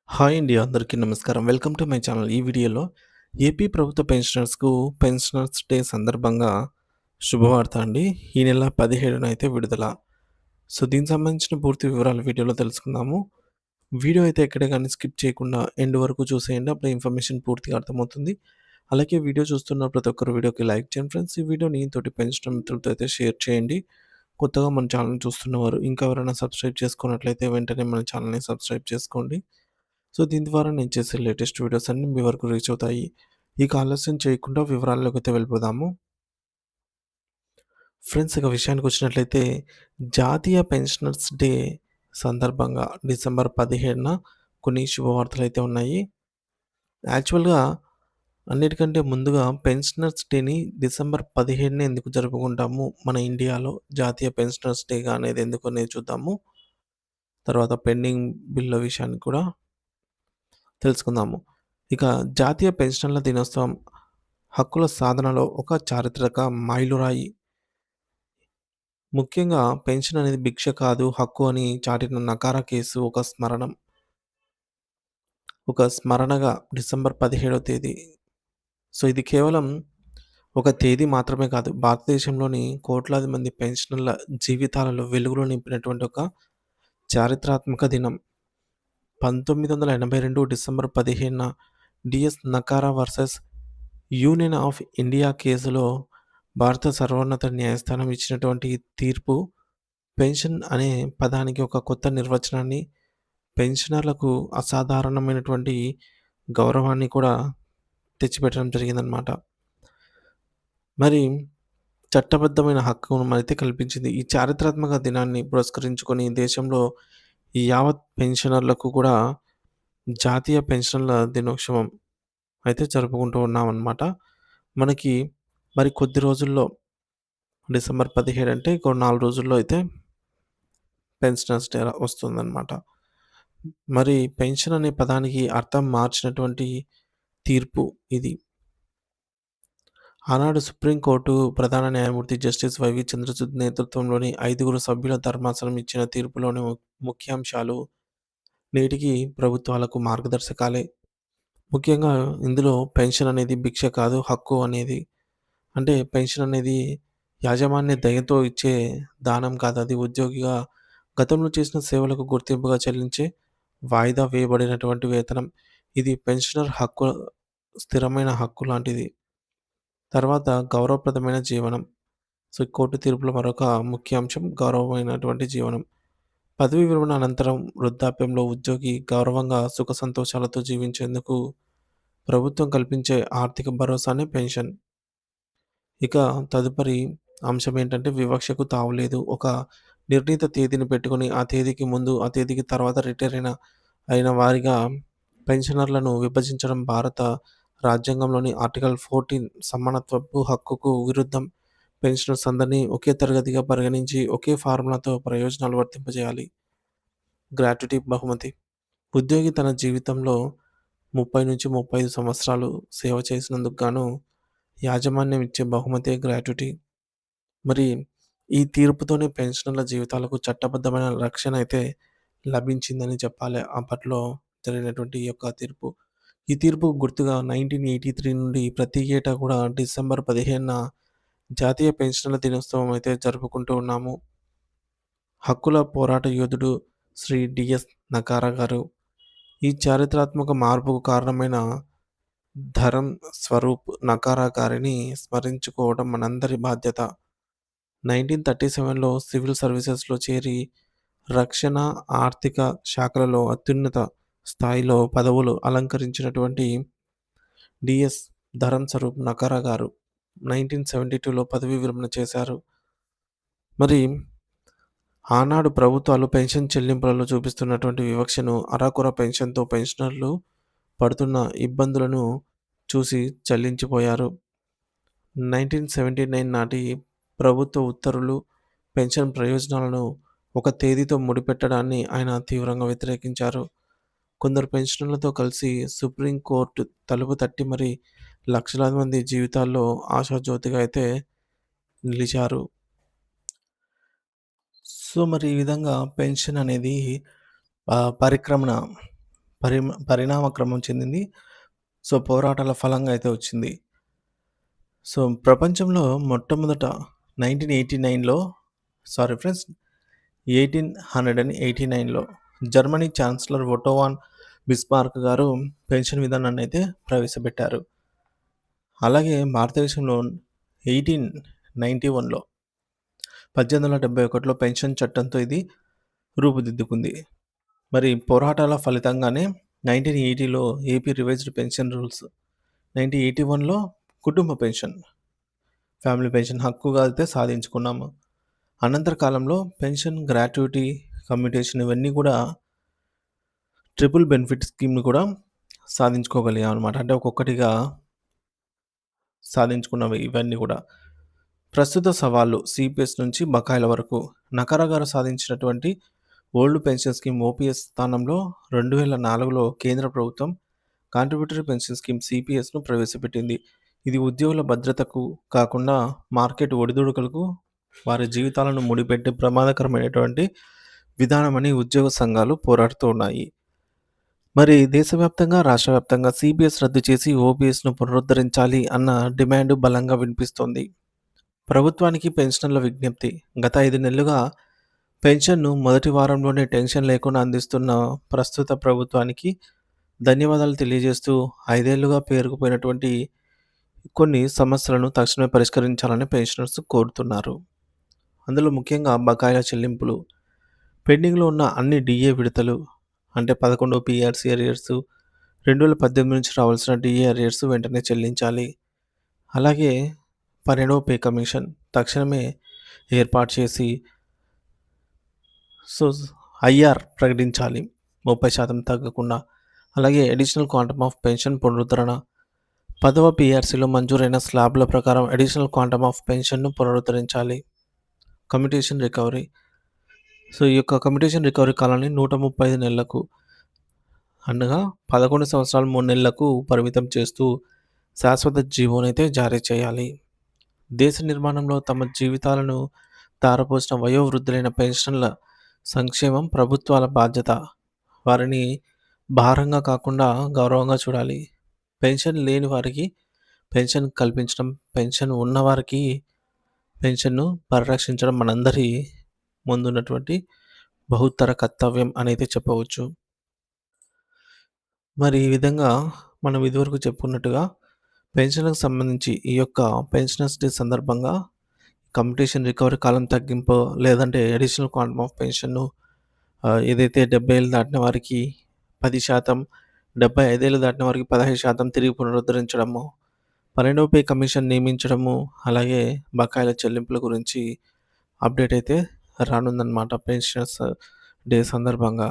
Hi అండి. అందరికీ నమస్కారం. Welcome to my channel. ఈ వీడియోలో ఏపీ ప్రభుత్వ పెన్షనర్స్‌కు పెన్షనర్స్ డే సందర్భంగా శుభవార్త అండి. ఈ నెల 17న అయితే విడుదల. సో, దీనికి సంబంధించిన పూర్తి వివరాలు వీడియోలో తెలుసుకుందాము. వీడియో అయితే ఎక్కడ గాని స్కిప్ చేయకుండా ఎండ్ వరకు చూసేయండి. అప్పుడే ఇన్ఫర్మేషన్ పూర్తిగా అర్థమవుతుంది. అలాగే వీడియో చూస్తున్న ప్రతి ఒక్కరు వీడియోకి లైక్ చేయండి ఫ్రెండ్స్. ఈ వీడియోని తోటి పెన్షనర్ మిత్రులతో అయితే షేర్ చేయండి. కొత్తగా మన ఛానెల్‌ని చూస్తున్నవారు ఇంకా ఎవరైనా సబ్స్క్రైబ్ చేసుకున్నట్లయితే వెంటనే మన ఛానెల్‌ని సబ్స్క్రైబ్ చేసుకోండి. సో, దీని ద్వారా నేను చేసే లేటెస్ట్ వీడియోస్ అన్నీ మీ వరకు రీచ్ అవుతాయి. ఇక ఆలస్యం చేయకుండా వివరాల్లోకైతే వెళ్ళిపోదాము. ఫ్రెండ్స్, ఇక విషయానికొచ్చినట్లయితే జాతీయ పెన్షనర్స్ డే సందర్భంగా డిసెంబర్ 17న కొన్ని శుభవార్తలైతే ఉన్నాయి. యాక్చువల్‌గా అన్నిటికంటే ముందుగా పెన్షనర్స్ డేని డిసెంబర్ 17న ఎందుకు జరుపుకుంటాము మన ఇండియాలో జాతీయ పెన్షనర్స్ డేగా అనేది ఎందుకు అనేది చూద్దాము. తర్వాత పెండింగ్ బిల్లుల విషయాన్ని కూడా తెలుసుకుందాము. ఇక జాతీయ పెన్షనర్ల దినోత్సవం హక్కుల సాధనలో ఒక చారిత్రక మైలురాయి. ముఖ్యంగా పెన్షన్ అనేది భిక్ష కాదు, హక్కు అని చాటిన నకారా కేసు ఒక స్మరణగా డిసెంబర్ 17వ తేదీ. సో, ఇది కేవలం ఒక తేదీ మాత్రమే కాదు. భారతదేశంలోని కోట్లాది మంది పెన్షనర్ల జీవితాలలో వెలుగులు నింపినటువంటి ఒక చారిత్రాత్మక దినం. 1982 డిసెంబర్ 15న DS Nakara versus union of India కేసులో భారత సర్వోన్నత న్యాయస్థానం ఇచ్చినటువంటి తీర్పు పెన్షన్ అనే పదానికి ఒక కొత్త నిర్వచనాన్ని, పెన్షనర్లకు అసాధారణమైనటువంటి గౌరవాన్ని కూడా తెచ్చిపెట్టడం జరిగిందనమాట. మరి చట్టబద్ధమైన హక్కును అయితే కల్పించింది. ఈ చారిత్రాత్మక దినాన్ని పురస్కరించుకొని దేశంలో ఈ యావత్ పెన్షనర్లకు కూడా జాతీయ పెన్షన్ల దినోత్సవం అయితే జరుపుకుంటూ ఉన్నామనమాట. మనకి మరి కొద్ది రోజుల్లో డిసెంబర్ 17 అంటే ఇంకో 4 రోజుల్లో అయితే పెన్షనర్స్ డే వస్తుందనమాట. మరి పెన్షన్ అనే పదానికి అర్థం మార్చినటువంటి తీర్పు ఇది. ఆనాడు సుప్రీంకోర్టు ప్రధాన న్యాయమూర్తి జస్టిస్ వైవి చంద్రచూడ్ నేతృత్వంలోని 5 సభ్యుల ధర్మాసనం ఇచ్చిన తీర్పులోని ముఖ్యాంశాలు నేటికి ప్రభుత్వాలకు మార్గదర్శకాలే. ముఖ్యంగా ఇందులో పెన్షన్ అనేది భిక్ష కాదు, హక్కు అనేది. అంటే పెన్షన్ అనేది యాజమాన్య దయతో ఇచ్చే దానం కాదు. అది ఉద్యోగిగా గతంలో చేసిన సేవలకు గుర్తింపుగా చెల్లించే వాయిదా వేయబడినటువంటి వేతనం. ఇది పెన్షనర్ హక్కు, స్థిరమైన హక్కు లాంటిది. తర్వాత గౌరవప్రదమైన జీవనం. సో, కోర్టు తీర్పులో మరొక ముఖ్య అంశం గౌరవమైనటువంటి జీవనం. పదవీ విరమణ అనంతరం వృద్ధాప్యంలో ఉద్యోగి గౌరవంగా సుఖ సంతోషాలతో జీవించేందుకు ప్రభుత్వం కల్పించే ఆర్థిక భరోసానే పెన్షన్. ఇక తదుపరి అంశం ఏంటంటే వివక్షకు తావులేదు. ఒక నిర్ణీత తేదీని పెట్టుకొని, ఆ తేదీకి ముందు, ఆ తేదీకి తర్వాత రిటైర్ అయిన వారిగా పెన్షనర్లను విభజించడం భారత రాజ్యాంగంలోని ఆర్టికల్ 14 సమానత్వపు హక్కుకు విరుద్ధం. పెన్షనర్స్ అందరినీ ఒకే తరగతిగా పరిగణించి, ఒకే ఫార్ములాతో ప్రయోజనాలు వర్తింపజేయాలి. గ్రాట్యుటీ బహుమతి. ఉద్యోగి తన జీవితంలో 30-35 సంవత్సరాలు సేవ చేసినందుకు గాను యాజమాన్యం ఇచ్చే బహుమతే గ్రాట్యుటీ. మరి ఈ తీర్పుతోనే పెన్షనర్ల జీవితాలకు చట్టబద్ధమైన రక్షణ అయితే లభించిందని చెప్పాలి. అప్పట్లో జరిగినటువంటి ఈ యొక్క తీర్పు. ఈ తీర్పుకు గుర్తుగా 1983 నుండి ప్రతి ఏటా కూడా డిసెంబర్ 15న జాతీయ పెన్షనర్ల దినోత్సవం అయితే జరుపుకుంటూ ఉన్నాము. హక్కుల పోరాట యోధుడు శ్రీ డిఎస్ నకారా గారు ఈ చారిత్రాత్మక మార్పుకు కారణమైన ధరం స్వరూప్ నకారా గారిని స్మరించుకోవడం మనందరి బాధ్యత. 1937లో సివిల్ సర్వీసెస్‌లో చేరి రక్షణ, ఆర్థిక శాఖలలో అత్యున్నత స్థాయిలో పదవులు అలంకరించినటువంటి డీఎస్ ధరం స్వరూప్ నకారా గారు 1972లో పదవీ విరమణ చేశారు. మరి ఆనాడు ప్రభుత్వాలు పెన్షన్ చెల్లింపులలో చూపిస్తున్నటువంటి వివక్షను, అరాకొర పెన్షన్‌తో పెన్షనర్లు పడుతున్న ఇబ్బందులను చూసి చలించిపోయారు. 1979 నాటి ప్రభుత్వ ఉత్తర్వులు పెన్షన్ ప్రయోజనాలను ఒక తేదీతో ముడిపెట్టడాన్ని ఆయన తీవ్రంగా వ్యతిరేకించారు. కొందరు పెన్షనర్లతో కలిసి సుప్రీం కోర్టు తలుపు తట్టి మరి లక్షలాది మంది జీవితాల్లో ఆశాజ్యోతిగా అయితే నిలిచారు. సో, మరి ఈ విధంగా పెన్షన్ అనేది పరిక్రమణ పరిణామ క్రమం చెందింది. సో, పోరాటాల ఫలంగా అయితే వచ్చింది. సో, ప్రపంచంలో మొట్టమొదట 1989లో సారీ ఫ్రెండ్స్ 1889లో Germany chancellor Otto von Bismarck గారు పెన్షన్ విధానాన్నయితే ప్రవేశపెట్టారు. అలాగే భారతదేశంలో 1891లో 1871లో పెన్షన్ చట్టంతో ఇది రూపుదిద్దుకుంది. మరి పోరాటాల ఫలితంగానే 1980లో ఏపీ రివైజ్డ్ పెన్షన్ రూల్స్, 1981లో కుటుంబ పెన్షన్, ఫ్యామిలీ పెన్షన్ హక్కుగా అయితే సాధించుకున్నాము. అనంతర కాలంలో పెన్షన్, గ్రాట్యుటీ, కమ్యూటేషన్ ఇవన్నీ కూడా ట్రిపుల్ బెనిఫిట్ స్కీమ్‌ని కూడా సాధించుకోగలిగామనమాట. అంటే ఒక్కొక్కటిగా సాధించుకున్నవి ఇవన్నీ కూడా. ప్రస్తుత సవాళ్ళు సిపిఎస్ నుంచి బకాయిల వరకు. నకారా గారు సాధించినటువంటి ఓల్డ్ పెన్షన్ స్కీమ్ ఓపీఎస్ స్థానంలో 2004లో కేంద్ర ప్రభుత్వం కాంట్రిబ్యూటరీ పెన్షన్ స్కీమ్ సిపిఎస్‌ను ప్రవేశపెట్టింది. ఇది ఉద్యోగుల భద్రతకు కాకుండా మార్కెట్ ఒడిదుడుకులకు వారి జీవితాలను ముడిపెట్టే ప్రమాదకరమైనటువంటి విధానమని ఉద్యోగ సంఘాలు పోరాడుతూ ఉన్నాయి. మరి దేశవ్యాప్తంగా, రాష్ట్ర వ్యాప్తంగా సిపిఎస్ రద్దు చేసి ఓపీఎస్‌ను పునరుద్ధరించాలి అన్న డిమాండ్ బలంగా వినిపిస్తోంది. ప్రభుత్వానికి పెన్షనర్ల విజ్ఞప్తి. గత 5 నెలలుగా పెన్షన్‌ను మొదటి వారంలోనే టెన్షన్ లేకుండా అందిస్తున్న ప్రస్తుత ప్రభుత్వానికి ధన్యవాదాలు తెలియజేస్తూ 5 ఏళ్లుగా పేరుకుపోయినటువంటి కొన్ని సమస్యలను తక్షణమే పరిష్కరించాలని పెన్షనర్స్ కోరుతున్నారు. అందులో ముఖ్యంగా బకాయిల చెల్లింపులు. పెండింగ్‌లో ఉన్న అన్ని డీఏ విడతలు అంటే 11 పీఆర్సీ అరియర్స్, 2018 నుంచి రావాల్సిన డీఏ అరియర్స్ వెంటనే చెల్లించాలి. అలాగే 12వ పే కమిషన్ తక్షణమే ఏర్పాటు చేసి సో, ఐఆర్ ప్రకటించాలి 30% తగ్గకుండా. అలాగే అడిషనల్ క్వాంటమ్ ఆఫ్ పెన్షన్ పునరుద్ధరణ. 10వ పీఆర్సీలో మంజూరైన స్లాబ్‌ల ప్రకారం అడిషనల్ క్వాంటమ్ ఆఫ్ పెన్షన్‌ను పునరుద్ధరించాలి. Commutation recovery. సో, ఈ యొక్క కమ్యుటేషన్ రికవరీ కాలాన్ని 135 నెలలకు అనగా 11 సంవత్సరాలు 3 నెలలకు పరిమితం చేస్తూ శాశ్వత జీవోనైతే జారీ చేయాలి. దేశ నిర్మాణంలో తమ జీవితాలను ధారపోసిన వయోవృద్ధులైన పెన్షన్ల సంక్షేమం ప్రభుత్వాల బాధ్యత. వారిని భారంగా కాకుండా గౌరవంగా చూడాలి. పెన్షన్ లేని వారికి పెన్షన్ కల్పించడం, పెన్షన్ ఉన్నవారికి పెన్షన్‌ను పరిరక్షించడం మనందరి ముందున్నటువంటి బహుత్తర కర్తవ్యం అనైతే చెప్పవచ్చు. మరి ఈ విధంగా మనం ఇదివరకు చెప్పుకున్నట్టుగా పెన్షన్‌లకు సంబంధించి ఈ యొక్క పెన్షనర్స్ డే సందర్భంగా కమ్యుటేషన్ రికవరీ కాలం తగ్గింపు లేదంటే అడిషనల్ క్వాంటమ్ ఆఫ్ పెన్షన్‌ను ఏదైతే 70 ఏళ్ళు దాటిన వారికి 10%, 75 ఏళ్ళు దాటిన వారికి 15% తిరిగి పునరుద్ధరించడము, 12వ పే కమిషన్ నియమించడము, అలాగే బకాయిల చెల్లింపుల గురించి అప్డేట్ అయితే రానుందనమాట పెన్షనర్స్ డే సందర్భంగా.